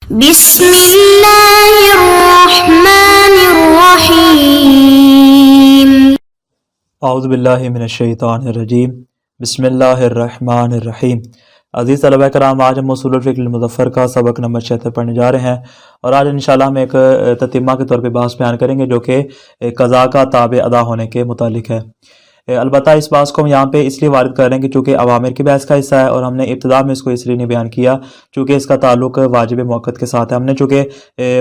بسم اللہ الرحمن الرحیم۔ اعوذ باللہ من الشیطان الرجیم، بسم اللہ الرحمن الرحیم۔ عزیز طلبہ کرام، آج ہم اصول الفقہ المظفر کا سبق نمبر 76 پڑھنے جا رہے ہیں، اور آج انشاءاللہ ہم ایک تتمہ کے طور پہ بحث بیان کریں گے جو کہ قضاء کا تابع ادا ہونے کے متعلق ہے۔ البتہ اس بات کو ہم یہاں پہ اس لیے وارد کر رہے ہیں کہ چونکہ عوامر کی بحث کا حصہ ہے، اور ہم نے ابتدا میں اس کو اس لیے نہیں بیان کیا چونکہ اس کا تعلق واجب موقت کے ساتھ ہے۔ ہم نے چونکہ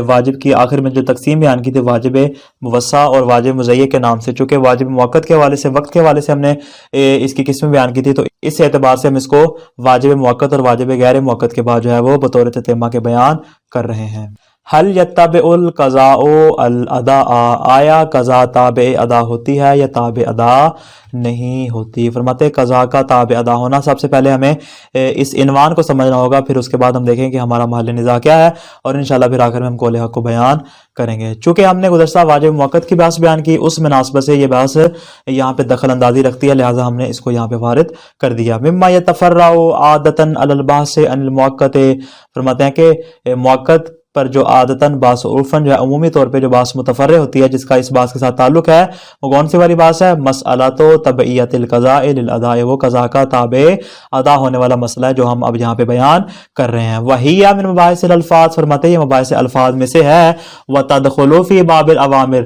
واجب کی آخر میں جو تقسیم بیان کی تھی واجب موسع اور واجب مضیع کے نام سے، چونکہ واجب موقت کے حوالے سے، وقت کے حوالے سے ہم نے اس کی قسمیں بیان کی تھی، تو اس اعتبار سے ہم اس کو واجب موقت اور واجب غیر موقت کے بعد جو ہے وہ بطور تتمہ کے بیان کر رہے ہیں۔ حل یتبع القضاء الاداء، آیا قضاء تابع ادا ہوتی ہے یا تابع ادا نہیں ہوتی؟ فرماتے قضاء کا تابع ادا ہونا، سب سے پہلے ہمیں اس عنوان کو سمجھنا ہوگا، پھر اس کے بعد ہم دیکھیں کہ ہمارا محل نزاع کیا ہے، اور انشاءاللہ پھر آخر میں ہم قول حق کو بیان کریں گے۔ چونکہ ہم نے گزشتہ واجب موقت کی بحث بیان کی، اس مناسبت سے یہ بحث یہاں پہ دخل اندازی رکھتی ہے، لہٰذا ہم نے اس کو یہاں پہ وارد کر دیا۔ مما یتفرع عادۃ علی البحث عن المؤقت، فرماتے ہیں کہ موقت پر جو عادتاً باس عرفاً جو ہے عمومی طور پہ جو باس متفرع ہوتی ہے، جس کا اس باس کے ساتھ تعلق ہے، وہ کون سی والی باس ہے؟ مسئلۃ تبعیت القضاء للاداء، وہ قضاء کا تابع ادا ہونے والا مسئلہ ہے جو ہم اب یہاں پہ بیان کر رہے ہیں۔ وہی من مباحث الالفاظ، فرماتے ہیں یہ مباحث الفاظ میں سے ہے۔ وتدخل فی باب الاوامر،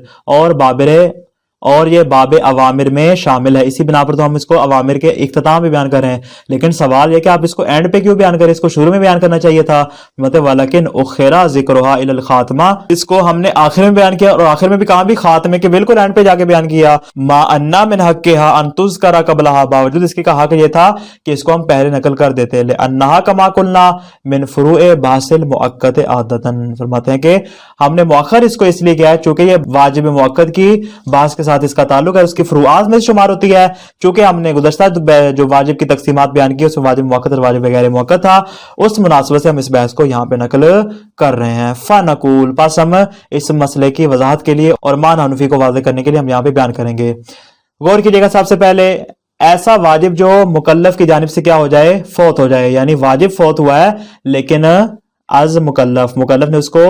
اور یہ باب اوامر میں شامل ہے، اسی بنا پر تو ہم اس کو اوامر کے اختتام بھی بیان کر رہے ہیں، لیکن سوال یہ کہ آپ اس کو اینڈ پہ کیوں بیان کریں، اس کو شروع میں بیان کرنا چاہیے تھا۔ مطلب ولیکن اخرا ذکرها الی الخاتمہ، اس کو ہم نے آخر میں بیان کیا، اور آخر میں بھی کہاں بھی خاتمے کے بالکل اینڈ پہ جا کے بیان کیا۔ ما انا من حقها ان تذکر قبلها، باوجود اس کے کہ حق یہ تھا کہ اس کو ہم پہلے نقل کر دیتے، لانها کما قلنا من فروع بحث المؤقت عادتا، فرماتے ہیں کہ ہم نے مؤخر اس کو اس لیے کیا ہے چونکہ یہ واجب مؤقت کی بحث کے ساتھ اس کا تعلق ہے، اس کی فروعات میں شمار ہوتی ہے، چونکہ ہم نے گزشتہ جو واجب کی تقسیمات بیان کی اس میں واجب موقت اور واجب غیر موقت تھا، اس مناسبت سے ہم اس بحث کو یہاں پہ نقل کر رہے ہیں۔ فنقول، پس ہم اس مسئلے کی وضاحت کے لیے اور معنی حنفی کو واضح کرنے کے لیے ہم یہاں پہ بیان کریں گے۔ غور کیجیے گا، سب سے پہلے ایسا واجب جو مکلف کی جانب سے کیا ہو جائے؟ فوت ہو جائے، یعنی واجب فوت ہوا ہے لیکن از مکلف نے اس کو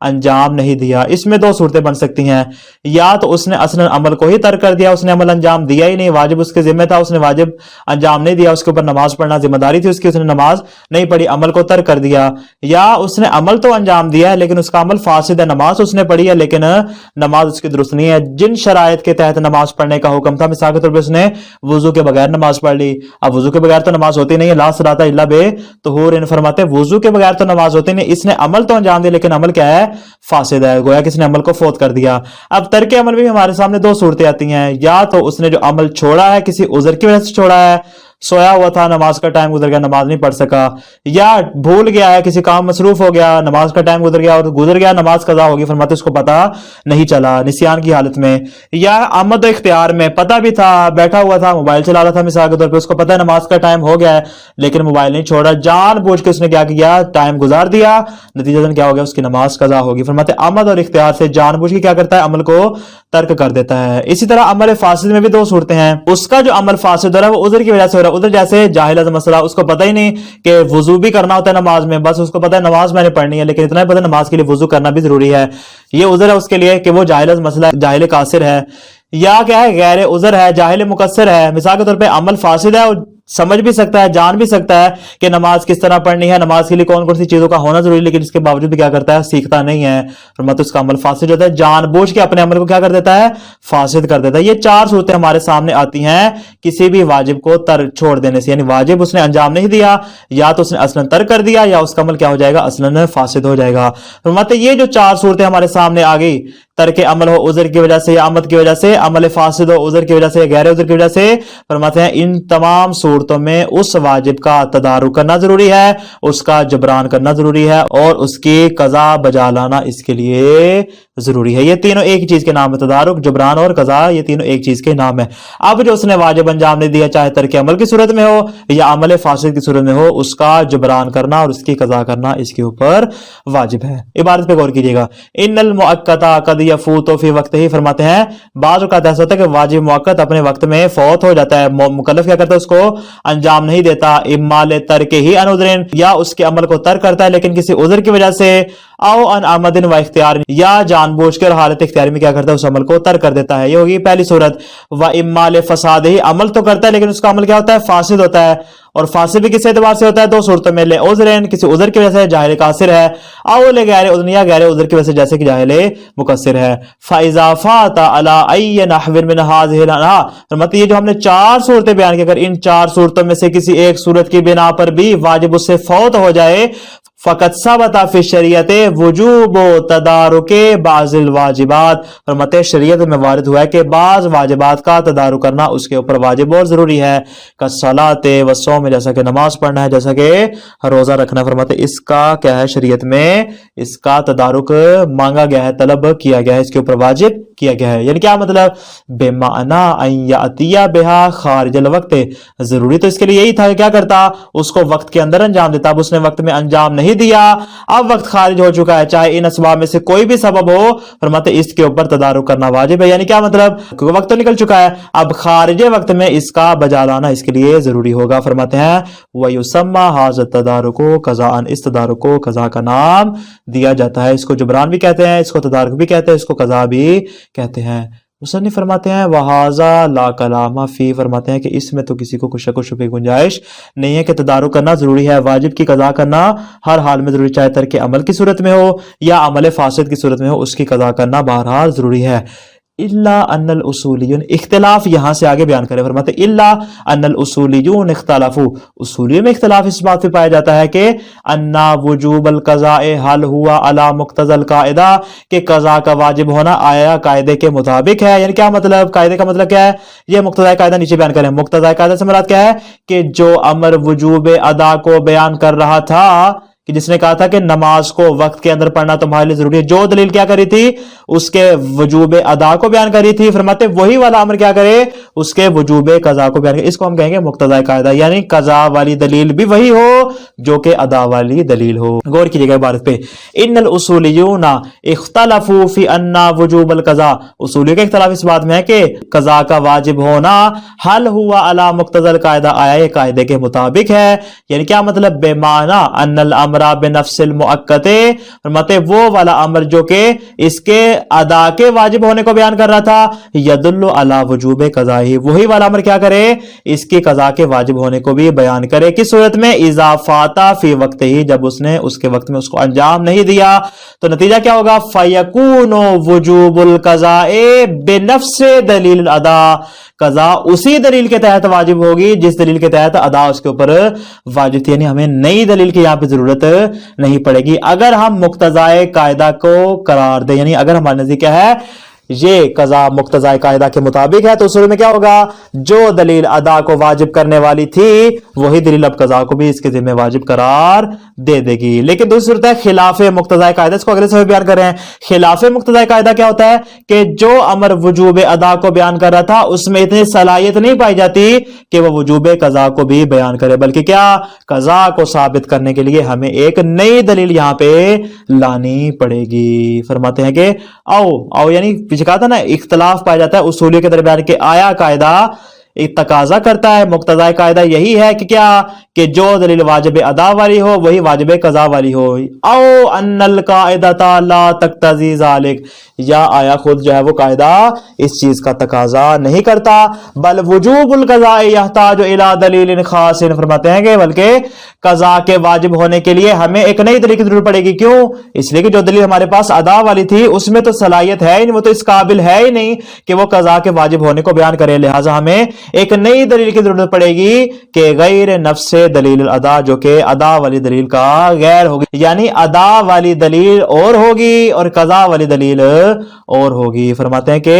انجام نہیں دیا۔ اس میں دو صورتیں بن سکتی ہیں، یا تو اس نے اصلا عمل کو ہی ترک کر دیا، اس نے عمل انجام دیا ہی نہیں، واجب اس کے ذمہ تھا، اس نے واجب انجام نہیں دیا، اس کے اوپر نماز پڑھنا ذمہ داری تھی اس کی، اس نے نماز نہیں پڑھی، عمل کو ترک کر دیا۔ یا اس نے عمل تو انجام دیا ہے لیکن اس کا عمل فاسد ہے، نماز اس نے پڑھی ہے لیکن نماز اس کی درست نہیں ہے۔ جن شرائط کے تحت نماز پڑھنے کا حکم تھا، مثال کے طور پہ اس نے وضو کے بغیر نماز پڑھ لی، اب وضو کے بغیر تو نماز ہوتی نہیں ہے، لا صلاۃ الا بطہور، فرماتے وضو کے بغیر تو نماز ہوتی نہیں، اس نے عمل تو انجام دیا لیکن عمل کیا ہے؟ فاسد ہے، گویا کس نے عمل کو فوت کر دیا۔ اب ترک عمل بھی ہمارے سامنے دو صورتیں آتی ہیں، یا تو اس نے جو عمل چھوڑا ہے کسی عذر کی وجہ سے چھوڑا ہے، سویا ہوا تھا، نماز کا ٹائم گزر گیا، نماز نہیں پڑھ سکا، یا بھول گیا ہے، کسی کام مصروف ہو گیا، نماز کا ٹائم گزر گیا، نماز قضا ہوگی، فرماتے اس کو پتہ نہیں چلا نسیان کی حالت میں، یا آمد و اختیار میں پتہ بھی تھا، بیٹھا ہوا تھا، موبائل چلا رہا تھا مثال کے طور پہ، اس کو پتہ ہے نماز کا ٹائم ہو گیا ہے لیکن موبائل نہیں چھوڑا، جان بوجھ کے اس نے کیا کیا؟ ٹائم گزار دیا، نتیجہ کیا ہو گیا؟ اس کی نماز قضا ہوگی۔ فرماتے آمد اور اختیار سے جان بوجھ کے کیا کرتا ہے؟ عمل کو ترک کر دیتا ہے۔ اسی طرح عمل فاسد میں بھی دو صورتیں ہیں، اس کا جو عمل فاسد ہو رہا ہے وہ عذر کی وجہ سے ہو رہا ہے، عذر جیسے جاہل مسئلہ، اس کو پتہ ہی نہیں کہ وضو بھی کرنا ہوتا ہے نماز میں، بس اس کو پتہ ہے نماز میں نے پڑھنی ہے، لیکن اتنا ہی پتہ ہے نماز کے لیے وضو کرنا بھی ضروری ہے، یہ عذر ہے اس کے لیے کہ وہ جاہل مسئلہ ہے، جاہل قاصر ہے، یا کیا ہے؟ غیر عذر ہے، جاہل مقصر ہے۔ مثال کے طور پہ عمل فاسد ہے اور سمجھ بھی سکتا ہے، جان بھی سکتا ہے کہ نماز کس طرح پڑھنی ہے، نماز کے لیے کون کون سی چیزوں کا ہونا ضروری ہے، لیکن اس کے باوجود بھی کیا کرتا ہے؟ سیکھتا نہیں ہے، فرماتے اس کا عمل فاسد ہوتا ہے، جان بوجھ کے اپنے عمل کو کیا کر دیتا ہے؟ فاسد کر دیتا ہے۔ یہ چار صورتیں ہمارے سامنے آتی ہیں کسی بھی واجب کو چھوڑ دینے سے، یعنی واجب اس نے انجام نہیں دیا، یا تو اس نے اصلاً ترک کر دیا، یا اس کا عمل کیا ہو جائے گا؟ اصلاً فاسد ہو جائے گا۔ فرماتے یہ جو چار صورتیں ہمارے سامنے آ گئی، ترک عمل ہو عذر کی وجہ سے، یا آمد کی وجہ سے، عمل فاسد ہو عذر کی وجہ سے، غیر عذر کی وجہ سے، فرماتے ہیں ان تمام صورتوں میں اس واجب کا تدارک کرنا ضروری ہے، اس کا جبران کرنا ضروری ہے، اور اس کی قضا بجا لانا اس کے لیے ضروری ہے. یہ تینوں ایک ہی چیز کے نام ہے, تدارک, جبران اور قضا, یہ تینوں ایک چیز کے نام ہے. اب جو اس نے واجب انجام نہیں دیا, چاہے ترک عمل کی صورت میں ہو یا عمل فاسد کی صورت میں ہو, اس کا جبران کرنا اور اس کی قضا کرنا اس کے اوپر واجب ہے. عبارت پہ غور کیجیے گا. ان المؤقت قد یفوت فی وقت ہی, فرماتے ہیں بعض اوقات ایسا ہوتا ہے کہ واجب موقت اپنے وقت میں فوت ہو جاتا ہے, مکلف کیا کرتا ہے, اس کو انجام نہیں دیتا. اما لترک ہی ان عذر, یا اس کے عمل کو ترک کرتا ہے لیکن کسی عذر کی وجہ سے, او ان عمد و اختیار, یا جان بوجھ کر حالت اختیاری میں کیا کرتا ہے, اس عمل کو ترک کر دیتا ہے. یہ ہوگی پہلی صورت. و اما لفساد ہی, عمل تو کرتا ہے لیکن اس کا عمل کیا ہوتا ہے, فاسد ہوتا ہے. اور فاسد بھی کس اعتبار سے ہوتا ہے, دو صورتوں میں, لے عذرین, کسی عذر کی وجہ سے جاہل قاصر ہے, او لے غیر عذر, یا غیر عذر کی وجہ سے جیسے کہ جاہل مقصر ہے. فاذا فات علی ای نحو من هذه الانحاء, مطلب یہ جو ہم نے چار صورتیں بیان کی, اگر ان چار صورتوں میں سے کسی ایک صورت کی بنا پر بھی واجب اس سے فوت ہو جائے, فقط ثبت فی شریعت وجوب تدارک بعض الواجبات, فرماتے شریعت میں وارد ہوا ہے کہ بعض واجبات کا تدارک کرنا اس کے اوپر واجب اور ضروری ہے. کالصلاۃ والصوم, جیسا کہ نماز پڑھنا ہے, جیسا کہ روزہ رکھنا ہے. فرماتے اس کا کیا ہے, شریعت میں اس کا تدارک مانگا گیا ہے, طلب کیا گیا ہے, اس کے اوپر واجب کیا گیا ہے. یعنی کیا مطلب, بمعنی ان یاتی بها خارج الوقت, ضروری تو اس کے لیے یہی تھا کہ کیا کرتا, اس کو وقت کے اندر انجام دیتا. اب اس نے وقت میں انجام نہیں دیا, اب وقت خارج ہو چکا ہے, چاہے ان اسباب میں سے کوئی بھی سبب ہو, فرماتے اس کے اوپر تدارک کرنا واجب ہے. یعنی کیا مطلب, کیونکہ وقت تو نکل چکا ہے, اب خارج وقت میں اس کا بجا لانا اس کے لیے ضروری ہوگا. فرماتے ہیں وَيُسَمَّى هَذَا التَّدَارُكُ قَضَاءً, اس تدارک کو قضا کا نام دیا جاتا ہے. اس کو جبران بھی کہتے ہیں, اس کو تدارک بھی کہتے ہیں, اس کو قضا بھی کہتے ہیں. مصنف فرماتے ہیں وَهَذَا لَا كَلَامَ فِيهِ, فرماتے ہیں کہ اس میں تو کسی کو کوئی شک و شبہ کی گنجائش نہیں ہے کہ تدارک کرنا ضروری ہے. واجب کی قضا کرنا ہر حال میں ضروری, چاہے ترک عمل کی صورت میں ہو یا عمل فاسد کی صورت میں ہو, اس کی قضا کرنا بہرحال ضروری ہے. الا ان الاصولیون, اختلاف یہاں سے آگے بیان کرے. فرماتے الا ان الاصولیون اختلافوا, اصولیوں میں اختلاف اس بات پہ پایا جاتا ہے کہ ان وجوب القضاء هل هو على مقتضى القاعدہ, کہ قضا کا واجب ہونا آیا قاعدے کے مطابق ہے. یعنی کیا مطلب, قاعدے کا مطلب کیا ہے, یہ مقتضی قاعدہ نیچے بیان کریں. مقتضی قاعدہ سے مراد کیا ہے کہ جو امر وجوب ادا کو بیان کر رہا تھا, کہ جس نے کہا تھا کہ نماز کو وقت کے اندر پڑھنا تمہارے لیے ضروری ہے, جو دلیل کیا کری تھی, اس کے وجوب ادا کو بیان کری تھی. فرماتے وہی والا امر کیا کرے, اس کے وجوب قضا کو بیان کرے. اس کو ہم کہیں گے مقتضی قاعدہ, یعنی قضا والی دلیل بھی وہی ہو جو کہ ادا والی دلیل ہو. غور کیجیے گا عبارت پہ. ان الاصولیون اختلفوا فی ان وجوب القضاء, اصولیوں کا اختلاف اس بات میں ہے کہ قضا کا واجب ہونا حل ہوا علی مقتضی القاعدہ, آیا یہ قاعدے کے مطابق ہے. یعنی کیا مطلب, بے معنی ان الامر بنفس المؤقت, فرماتے وہ والا امر جو کہ اس کے ادا کے واجب ہونے کو بیان کر رہا تھا, یدل علی وجوب قضاء, وہی والا امر کیا کرے, اس کی قضا کے واجب ہونے کو بھی بیان کرے. کس صورت میں, اذا فات فی وقت ہی, جب اس نے اس کے وقت میں اس کو انجام نہیں دیا. تو نتیجہ کیا ہوگا, فیکون وجوب القضاء بنفس دلیل الادا, قضا اسی دلیل کے تحت واجب ہوگی جس دلیل کے تحت ادا اس کے اوپر واجب تھی. یعنی ہمیں نئی دلیل کی یہاں پہ ضرورت نہیں پڑے گی اگر ہم مقتضی قاعدہ کو قرار دیں. یعنی اگر ہمارے نزدیک کیا ہے, یہ قضا مقتضی قاعدہ کے مطابق ہے, تو اس میں کیا ہوگا, جو دلیل ادا کو واجب کرنے والی تھی وہی دلیل اب قضا کو بھی اس کے ذمہ واجب قرار دے دے گی. لیکن دوسری صورت ہے خلاف مقتضی قاعدہ, اس کو اگلے سے بیان کر رہے ہیں. خلاف مقتضی قاعدہ کیا ہوتا ہے کہ جو امر وجوب ادا کو بیان کر رہا تھا اس میں اتنی صلاحیت نہیں پائی جاتی کہ وہ وجوب قضا کو بھی بیان کرے, بلکہ کیا, قضا کو ثابت کرنے کے لیے ہمیں ایک نئی دلیل یہاں پہ لانی پڑے گی. فرماتے ہیں کہ او یعنی پیچھے کہا تھا نا, اختلاف پایا جاتا ہے اصولیوں کے درمیان کہ آیا قاعدہ ایک تقاضا کرتا ہے, مقتضی قاعدہ یہی ہے کہ کیا, کہ جو دلیل واجب ادا والی ہو وہی واجب قضا والی ہو. او ان القاعدہ لا تقتضی ذلک, یا آیا خود جو ہے وہ قاعدہ اس چیز کا تقاضا نہیں کرتا, بل وجوب القضاء یحتاج الی دلیل خاص, فرماتے ہیں کہ بلکہ قضا کے واجب ہونے کے لیے ہمیں ایک نئی دلیل کی ضرورت پڑے گی. کیوں, اس لیے کہ جو دلیل ہمارے پاس ادا والی تھی اس میں تو صلاحیت ہے ہی نہیں, وہ تو اس قابل ہے ہی نہیں کہ وہ قضا کے واجب ہونے کو بیان کرے. لہٰذا ہمیں ایک نئی دلیل کی ضرورت پڑے گی کہ غیر نفس دلیل ادا، جو کہ ادا والی دلیل کا غیر ہوگی، یعنی ادا والی دلیل اور ہوگی اور قضا والی دلیل اور ہوگی۔ فرماتے ہیں کہ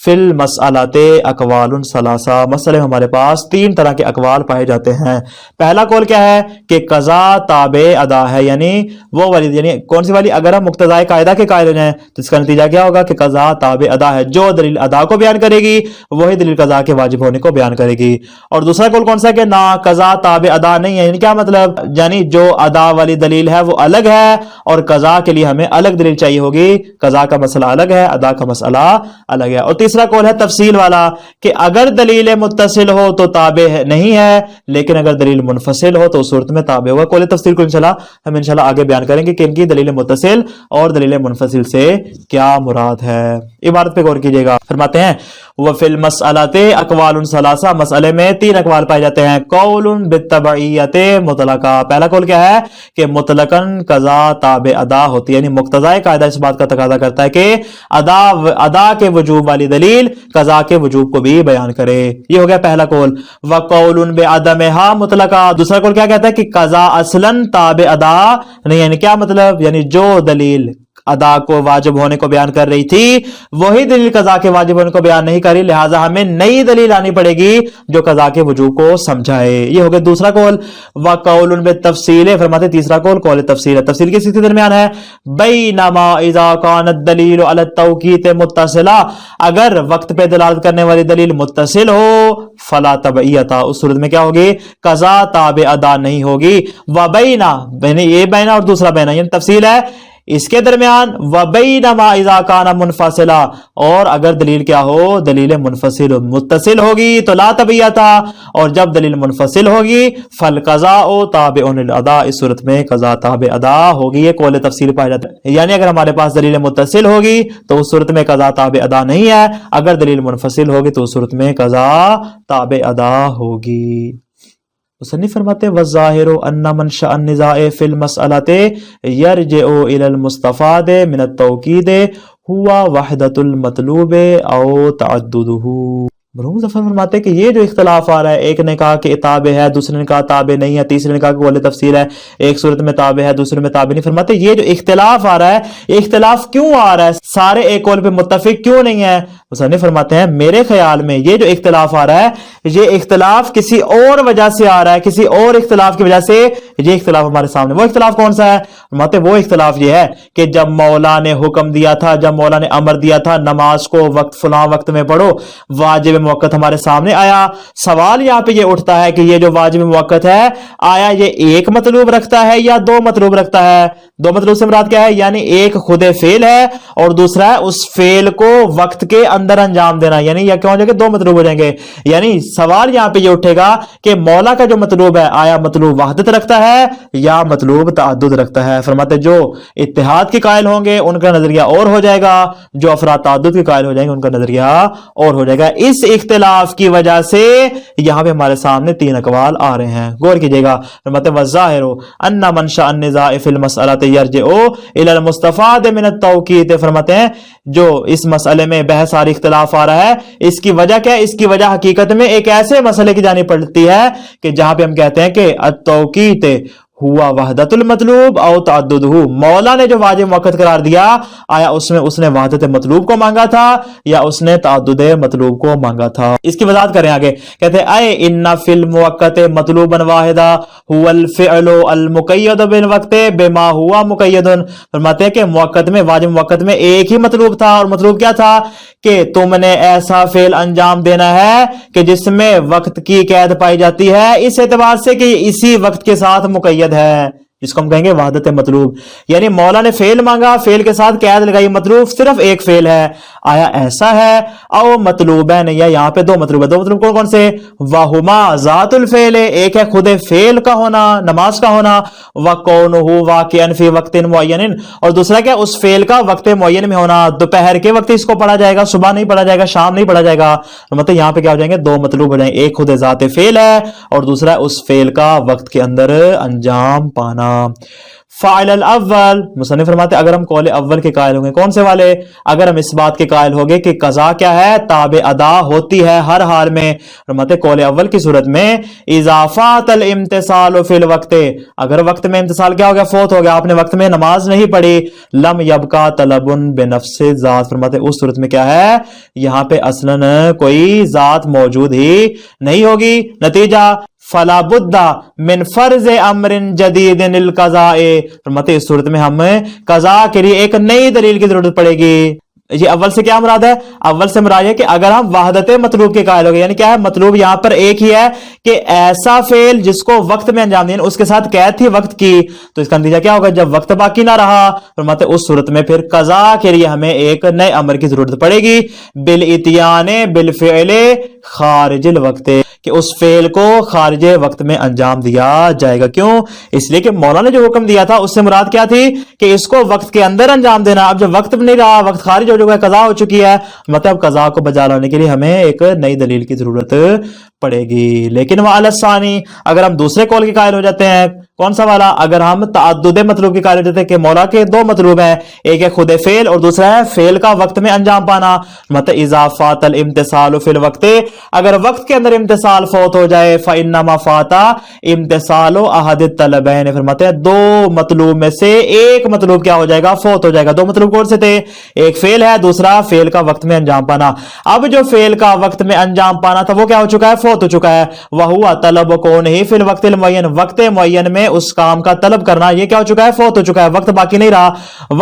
فی المسئلۃ اقوال ثلاثہ، مسئلے ہمارے پاس تین طرح کے اقوال پائے جاتے ہیں۔ پہلا قول کیا ہے کہ قضا تابع ادا ہے، یعنی وہ والی، یعنی کون سی والی؟ اگر ہم مقتضائے قاعدہ کے قائل ہیں تو اس کا نتیجہ کیا ہوگا کہ قضا تابع ادا ہے، جو دلیل ادا کو بیان کرے گی وہی دلیل قضا کے واجب ہونے کو بیان کرے گی۔ اور دوسرا قول کون سا ہے کہ نہ، قضا تابع ادا نہیں ہے، یعنی کیا مطلب؟ یعنی جو ادا والی دلیل ہے وہ الگ ہے اور قضا کے لیے ہمیں الگ دلیل چاہیے ہوگی، قضا کا مسئلہ الگ ہے، ادا کا مسئلہ الگ ہے۔ اور تیسرا قول ہے تفصیل والا کہ اگر دلیل متصل ہو تو تابع نہیں ہے، لیکن اگر دلیل منفصل ہو تو اس صورت میں تابع ہوگا۔ قول تفصیل کو ہم انشاءاللہ آگے بیان کریں گے کہ ان کی دلیل متصل اور دلیل منفصل سے کیا مراد ہے۔ عبارت پہ غور کیجئے گا۔ فرماتے ہیں وَفِي الْمَسْأَلَةِ اقوال ثلاثہ، مسئلے میں تین اقوال پائے جاتے ہیں۔ قول بالتبعیت مطلقہ، پہلا قول کیا ہے کہ مطلقاً قضا تابع ادا ہوتی ہے، یعنی مقتضائے قاعدہ اس بات کا تقاضا کرتا ہے کہ ادا کے وجوب والی دلیل قضا کے وجوب کو بھی بیان کرے، یہ ہو گیا پہلا قول۔ وَقَوْلٌ بِعَدَمِهَا مطلقہ، دوسرا قول کیا کہتا ہے کہ قضا اصلاً تابع ادا نہیں، یعنی کیا مطلب؟ یعنی جو دلیل ادا کو واجب ہونے کو بیان کر رہی تھی وہی دلیل قضا کے واجب ہونے کو بیان نہیں کری، لہٰذا ہمیں نئی دلیل آنی پڑے گی جو قضا کے وجوب کو سمجھائے، یہ ہو گیا دوسرا قول۔ وَقَوْلٌ بِالتَّفْصِيلِ، فرماتے تیسرا قول قول تفصیل ہے۔ تفصیل کس کے درمیان ہے؟ بَيْنَمَا إِذَا كَانَ الدَّلِيلُ عَلَى التَّوْقِيتِ مُتَّصِلًا، اگر وقت پہ دلالت کرنے والی دلیل متصل ہو فلا تبعیت، اس صورت میں کیا ہوگی؟ قضا تابع ادا نہیں ہوگی۔ وَبَيْنَ، یہ بینا اور دوسرا بینا، یعنی تفصیل ہے اس کے درمیان۔ وَبَيْنَمَا إِذَا كَانَ مُنْفَصِلًا، اور اگر دلیل کیا ہو؟ دلیل منفصل متصل ہوگی تو لا تبعیت، اور جب دلیل منفصل ہوگی فالقضاء تابع للأداء، اس صورت میں قضا تابع ادا ہوگی، یہ قول تفصیل پایا جاتا ہے۔ یعنی اگر ہمارے پاس دلیل متصل ہوگی تو اس صورت میں قضا تابع ادا نہیں ہے، اگر دلیل منفصل ہوگی تو اس صورت میں قضا تابع ادا ہوگی۔ مصنف فرماتے والظاہر ان منشأ النزاع فی المسألة یرجع الی المستفاد من التوکید ہوا وحدۃ المطلوب او تعددہ۔ مرحوم مظفر فرماتے کہ یہ جو اختلاف آ رہا ہے، ایک نے کہا کہ تابع ہے، دوسرے نے کہا تابع نہیں ہے، تیسرے نے کہا کہ قول تفصیل ہے، ایک صورت میں تابع ہے دوسرے میں تابع نہیں، فرماتے یہ جو اختلاف آ رہا ہے، یہ اختلاف کیوں آ رہا ہے؟ سارے ایک قول پہ متفق کیوں نہیں ہے؟ مصنف فرماتے ہیں میرے خیال میں یہ جو اختلاف آ رہا ہے، یہ اختلاف کسی اور وجہ سے آ رہا ہے، کسی اور اختلاف کی وجہ سے یہ اختلاف ہمارے سامنے۔ وہ اختلاف کون سا ہے؟ فرماتے وہ اختلاف یہ ہے کہ جب مولا نے حکم دیا تھا، جب مولا نے امر دیا تھا نماز کو وقت فلاں وقت میں پڑھو، واجب موقت ہمارے سامنے آیا، سوال یہاں پہ یہ اٹھتا ہے کہ یہ جو واجب موقت ہے آیا یہ ایک مطلوب رکھتا ہے یا دو مطلوب رکھتا ہے؟ دو مطلوب سے مراد کیا ہے؟ یعنی ایک خود فعل ہے اور دوسرا ہے اس فعل کو وقت کے اندر انجام دینا، یعنی یا کیا ہو جائے گا؟ دو مطلوب ہو جائیں گے۔ یعنی سوال یہاں پہ یہ اٹھے گا کہ مولا کا جو مطلوب ہے آیا مطلوب وحدت رکھتا ہے یا مطلوب تعدد رکھتا ہے؟ فرماتے جو اتحاد کے قائل ہوں گے ان کا نظریہ اور ہو جائے گا، جو افراد تعدد کے قائل ہو جائیں گے ان کا نظریہ اور ہو جائے گا۔ اس اختلاف کی وجہ سے یہاں پہ ہمارے سامنے تین اقوال آ رہے ہیں، غور کیجئے گا۔ فرماتے والظاہر ان منشأ النزاع فی المسألة یرجع الی المستفاد من التوکید، فرماتے ہیں جو اس مسئلے میں بحث ساری اختلاف آ رہا ہے، اس کی وجہ کیا ہے؟ اس کی وجہ حقیقت میں ایک ایسے مسئلے کی جانب پڑتی ہے کہ جہاں پہ ہم کہتے ہیں کہ التوقیت ہوا وحدت المطلوب او تعددہ، مولا نے جو واجب موقت قرار دیا آیا اس میں اس نے وحدت مطلوب کو مانگا تھا یا اس نے تعدد مطلوب کو مانگا تھا؟ اس کی وضاحت کریں آگے، کہتے ہیں اے ان فی الموقت مطلوبا واحدا هو الفعل المقید بالوقت بما ہوا مقید، فرماتے ہیں کہ موقت میں واجب موقت میں ایک ہی مطلوب تھا، اور مطلوب کیا تھا؟ کہ تم نے ایسا فعل انجام دینا ہے کہ جس میں وقت کی قید پائی جاتی ہے، اس اعتبار سے کہ اسی وقت کے ساتھ مقید ہے، جس کو ہم کہیں گے وحدت مطلوب۔ یعنی مولا نے فعل مانگا، فعل کے ساتھ قید لگائی، مطلوب صرف ایک فعل ہے، آیا ایسا ہے؟ او مطلوبین، یا یہاں پہ دو مطلوب ہے، دو مطلوب کون سے؟ وہما ذات الفعل، ایک ہے خود فعل کا ہونا، نماز کا ہونا، وکونہ واقعا فی وقت معین، اور دوسرا کیا؟ اس فعل کا وقت معین میں ہونا، دوپہر کے وقت اس کو پڑھا جائے گا، صبح نہیں پڑھا جائے گا، شام نہیں پڑھا جائے گا، مطلب یہاں پہ کیا ہو جائیں گے؟ دو مطلوب ہو جائیں گے، ایک خود ذات فعل ہے اور دوسرا اس فعل کا وقت کے اندر انجام پانا۔ فاعل الاول، مصنف فرماتے اگر ہم قول اول کے قائل ہوں گے، کون سے والے؟ اگر ہم اس بات کے قائل ہوں گے کہ قضا کیا ہے؟ تابع ادا ہوتی ہے ہر حال میں، فرماتے قول اول کی صورت میں اضافات الامتصال فی الوقت، اگر وقت میں امتصال کیا ہو گیا؟ فوت ہو گیا، آپ نے وقت میں نماز نہیں پڑھی، لم یبقى طلب بنفس ذات، فرماتے اس صورت میں کیا ہے؟ یہاں پہ اصلاً کوئی ذات موجود ہی نہیں ہوگی، نتیجہ فلا بد من فرض امر جدید للقضاء، فرماتے اس صورت میں ہم قضاء کے لیے ایک نئی دلیل کی ضرورت پڑے گی۔ یہ اول سے کیا مراد ہے؟ اول سے مراد ہے کہ اگر ہم وحدت مطلوب کے قائل ہو گئے، یعنی کیا ہے؟ مطلوب یہاں پر ایک ہی ہے کہ ایسا فعل جس کو وقت میں انجام دیا، اس کے ساتھ قید تھی وقت کی، تو اس کا نتیجہ کیا ہوگا؟ جب وقت باقی نہ رہا، فرماتے اس صورت میں پھر قضاء کے لیے ہمیں ایک نئے امر کی ضرورت پڑے گی، بالاتیان بالفعل خارج الوقت، کہ اس فعل کو خارج وقت میں انجام دیا جائے گا۔ کیوں؟ اس لیے کہ مولا نے جو حکم دیا تھا اس سے مراد کیا تھی؟ کہ اس کو وقت کے اندر انجام دینا، اب جب وقت نہیں رہا، وقت خارج ہو چکا ہے، قضا ہو چکی ہے، مطلب قضا کو بجا لانے کے لیے ہمیں ایک نئی دلیل کی ضرورت پڑے گی۔ لیکن وعلی الثانی، اگر ہم دوسرے قول کے قائل ہو جاتے ہیں، کون سا والا؟ اگر ہم تعدد مطلوب کے قائل ہو جاتے ہیں کہ مولا کے دو مطلوب ہیں، ایک ہے خود فعل اور دوسرا ہے فعل کا وقت میں انجام پانا، مطلب اضافات الامتصال فی الوقت، اگر وقت کے اندر امتصال فوت ہو جائے فانما فات امتصال احد الطلبین، فرماتے ہیں دو مطلوب میں سے ایک مطلوب کیا ہو جائے گا؟ فوت ہو جائے گا۔ دو مطلوب کون سے تھے؟ ایک فعل ہے، دوسرا فعل کا وقت میں انجام پانا۔ اب جو فعل کا وقت میں انجام پانا تھا وہ کیا ہو چکا ہے؟ فوت ہو چکا ہے۔ وہو طلب کون ہی فی الوقت المعین، وقت معین میں اس کام کا طلب کرنا، یہ کیا ہو چکا ہے؟ فوت ہو چکا ہے، وقت باقی نہیں رہا،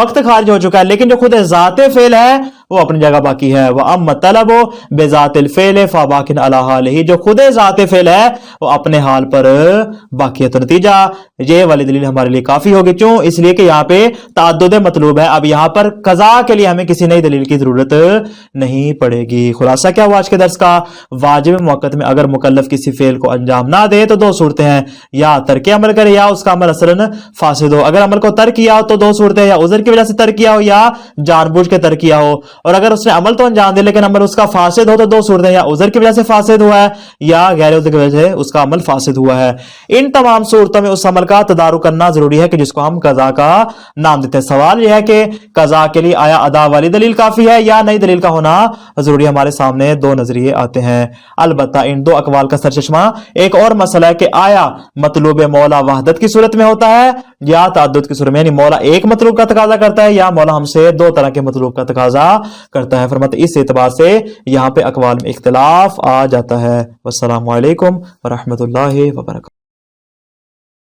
وقت خارج ہو چکا ہے، لیکن جو خود ذات فعل ہے وہ اپنی جگہ باقی ہے۔ وَأَمَّا الطَّلَبُ بِذَاتِ الْفِعْلِ فَبَاقٍ عَلَى حَالِهِ، جو خود ذات فعل ہے وہ اپنے حال پر باقی ہے۔ تو نتیجہ یہ والی دلیل ہمارے لیے کافی ہوگی، کیوں؟ اس لیے کہ یہاں پہ تعدد مطلوب ہے، اب یہاں پر قضا کے لیے ہمیں کسی نئی دلیل کی ضرورت نہیں پڑے گی۔ خلاصہ کیا ہوا آج کے درس کا؟ واجب موقت میں اگر مکلف کسی فعل کو انجام نہ دے تو دو صورتیں ہیں، یا ترک عمل کرے یا اس کا عمل اصلاً فاسد ہو۔ اگر عمل کو ترک کیا ہو تو دو صورتیں، یا عذر کی وجہ سے ترک کیا ہو یا جان بوجھ کے ترک کیا ہو، اور اگر اس نے عمل تو انجام دے لیکن عمل اس کا فاسد ہو تو دو صورتیں، یا عذر کی وجہ سے فاسد ہوا ہے یا غیر عذر کی وجہ سے اس کا عمل فاسد ہوا ہے۔ ان تمام صورتوں میں اس عمل کا تدارک کرنا ضروری ہے کہ جس کو ہم قضا کا نام دیتے ہیں۔ سوال یہ ہے کہ قضا کے لیے آیا ادا والی دلیل کافی ہے یا نئی دلیل کا ہونا ضروری؟ ہمارے سامنے دو نظریے آتے ہیں، البتہ ان دو اقوال کا سرچشمہ ایک اور مسئلہ ہے کہ آیا مطلوب مولا وحدت کی صورت میں ہوتا ہے یا تعدد کی صورت میں، یعنی مولا ایک مطلوب کا تقاضا کرتا ہے یا مولا ہم سے دو طرح کے مطلوب کا تقاضا کرتا ہے۔ فرماتے اس اعتبار سے یہاں پہ اقوال میں اختلاف آ جاتا ہے۔ والسلام علیکم ورحمۃ اللہ وبرکاتہ۔